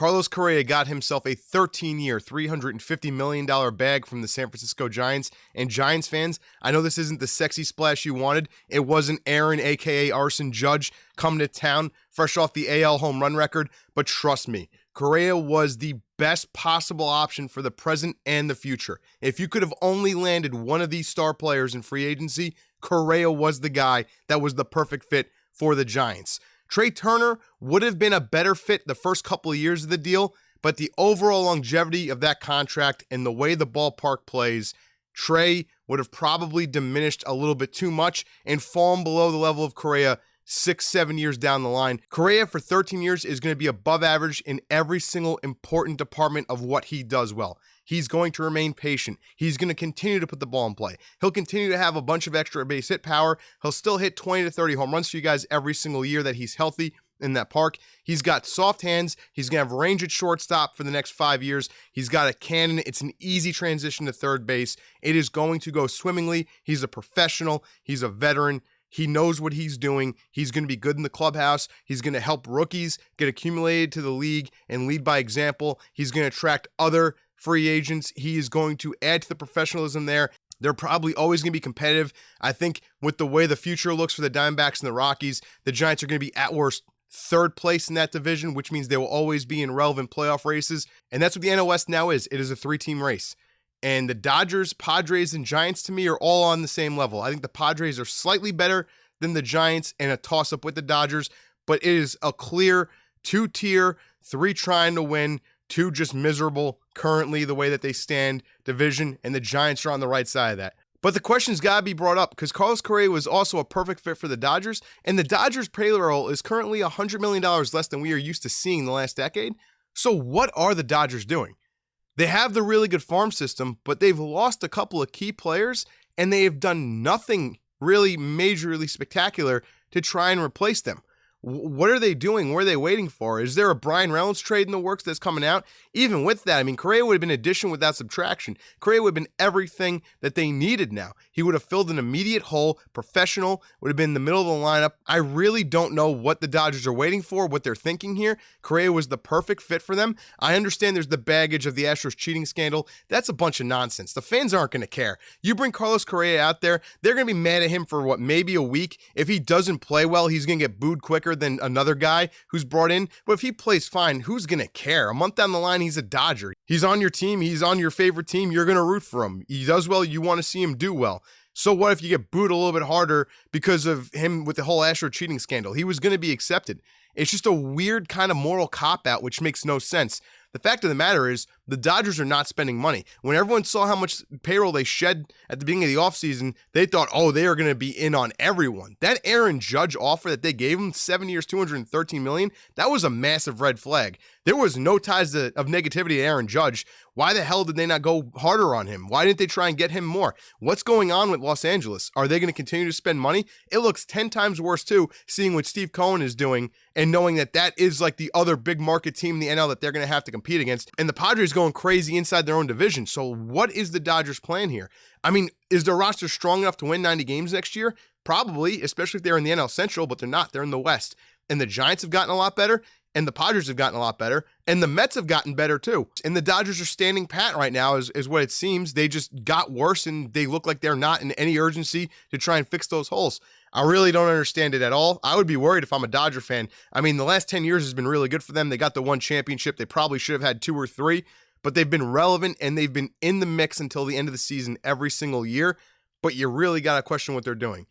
Carlos Correa got himself a 13-year, $350 million bag from the San Francisco Giants. And Giants fans, I know this isn't the sexy splash you wanted. It wasn't Aaron, a.k.a. Arson Judge, coming to town fresh off the AL home run record. But trust me, Correa was the best possible option for the present and the future. If you could have only landed one of these star players in free agency, Correa was the guy that was the perfect fit for the Giants. Trey Turner would have been a better fit the first couple of years of the deal, but the overall longevity of that contract and the way the ballpark plays, Trey would have probably diminished a little bit too much and fallen below the level of Correa 6-7 years down the line. Correa for 13 years is going to be above average in every single important department of what he does well. He's going to remain patient. He's going to continue to put the ball in play. He'll continue to have a bunch of extra base hit power. He'll still hit 20 to 30 home runs for you guys every single year that he's healthy in that park. He's got soft hands. He's going to have range at shortstop for the next 5 years. He's got a cannon. It's an easy transition to third base. It is going to go swimmingly. He's a professional. He's a veteran. He knows what he's doing. He's going to be good in the clubhouse. He's going to help rookies get accumulated to the league and lead by example. He's going to attract other free agents. He is going to add to the professionalism there. They're probably always going to be competitive. I think with the way the future looks for the Diamondbacks and the Rockies, the Giants are going to be at worst third place in that division, which means they will always be in relevant playoff races. And that's what the NL West now is. It is a 3-team race. And the Dodgers, Padres, and Giants, to me, are all on the same level. I think the Padres are slightly better than the Giants and a toss-up with the Dodgers, but it is a clear 2-tier, 3 trying to win, 2 just miserable currently the way that they stand division, and the Giants are on the right side of that. But the question's got to be brought up because Carlos Correa was also a perfect fit for the Dodgers, and the Dodgers' payroll is currently $100 million less than we are used to seeing the last decade. So what are the Dodgers doing? They have the really good farm system, but they've lost a couple of key players, and they have done nothing really majorly spectacular to try and replace them. What are they doing? What are they waiting for? Is there a Brian Reynolds trade in the works that's coming out? Even with that, I mean, Correa would have been addition without subtraction. Correa would have been everything that they needed now. He would have filled an immediate hole, professional, would have been in the middle of the lineup. I really don't know what the Dodgers are waiting for, what they're thinking here. Correa was the perfect fit for them. I understand there's the baggage of the Astros cheating scandal. That's a bunch of nonsense. The fans aren't going to care. You bring Carlos Correa out there, they're going to be mad at him for maybe a week. If he doesn't play well, he's going to get booed quicker than another guy who's brought in. But if he plays fine, who's going to care? A month down the line, he's a Dodger. He's on your team. He's on your favorite team. You're going to root for him. He does well. You want to see him do well. So what if you get booed a little bit harder because of him with the whole Astro cheating scandal? He was going to be accepted. It's just a weird kind of moral cop-out, which makes no sense. The fact of the matter is the Dodgers are not spending money. When everyone saw how much payroll they shed at the beginning of the offseason, they thought, oh, they are going to be in on everyone. That Aaron Judge offer that they gave him, 7 years, $213 million, that was a massive red flag. There was no ties of negativity to Aaron Judge. Why the hell did they not go harder on him? Why didn't they try and get him more? What's going on with Los Angeles? Are they going to continue to spend money? It looks 10 times worse, too, seeing what Steve Cohen is doing and knowing that that is like the other big market team in the NL that they're going to have to compete against. And the Padres going crazy inside their own division. So what is the Dodgers' plan here? I mean, is their roster strong enough to win 90 games next year? Probably, especially if they're in the NL Central, but they're not. They're in the West. And the Giants have gotten a lot better, and the Padres have gotten a lot better, and the Mets have gotten better too. And the Dodgers are standing pat right now is what it seems. They just got worse, and they look like they're not in any urgency to try and fix those holes. I really don't understand it at all. I would be worried if I'm a Dodger fan. I mean, the last 10 years has been really good for them. They got the one championship. They probably should have had 2 or 3, but they've been relevant, and they've been in the mix until the end of the season every single year. But you really got to question what they're doing.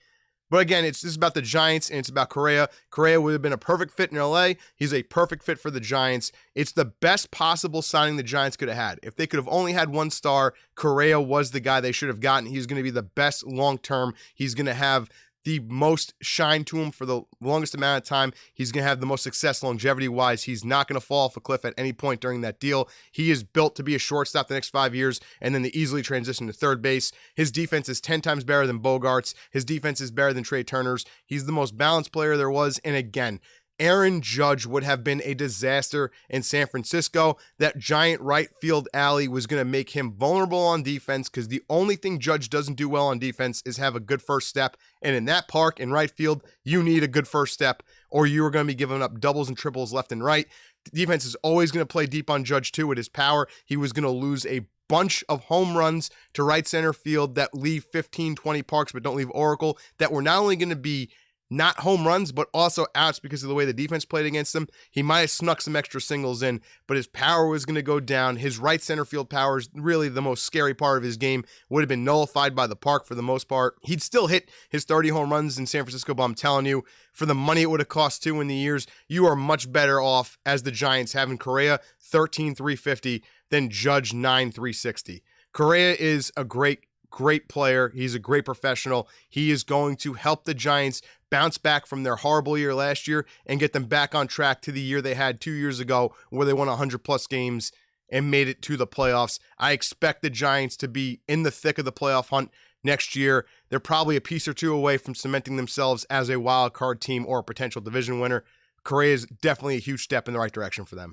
But again, it's just about the Giants, and it's about Correa. Correa would have been a perfect fit in LA. He's a perfect fit for the Giants. It's the best possible signing the Giants could have had. If they could have only had 1 star, Correa was the guy they should have gotten. He's going to be the best long-term. He's going to have the most shine to him for the longest amount of time. He's going to have the most success longevity-wise. He's not going to fall off a cliff at any point during that deal. He is built to be a shortstop the next 5 years and then to easily transition to third base. His defense is 10 times better than Bogart's. His defense is better than Trey Turner's. He's the most balanced player there was. And again, Aaron Judge would have been a disaster in San Francisco. That giant right field alley was going to make him vulnerable on defense because the only thing Judge doesn't do well on defense is have a good first step. And in that park in right field, you need a good first step or you are going to be giving up doubles and triples left and right. Defense is always going to play deep on Judge too with his power. He was going to lose a bunch of home runs to right center field that leave 15, 20 parks, but don't leave Oracle, that were not only going to be not home runs, but also outs because of the way the defense played against him. He might have snuck some extra singles in, but his power was going to go down. His right center field power is really the most scary part of his game. Would have been nullified by the park for the most part. He'd still hit his 30 home runs in San Francisco, but I'm telling you, for the money it would have cost too in the years, you are much better off as the Giants having Correa 13,350 than Judge 9,360. Correa is a great player. He's a great professional. He is going to help the Giants bounce back from their horrible year last year and get them back on track to the year they had 2 years ago where they won 100+ games and made it to the playoffs. I expect the Giants to be in the thick of the playoff hunt next year. They're probably a piece or two away from cementing themselves as a wild card team or a potential division winner. Correa is definitely a huge step in the right direction for them.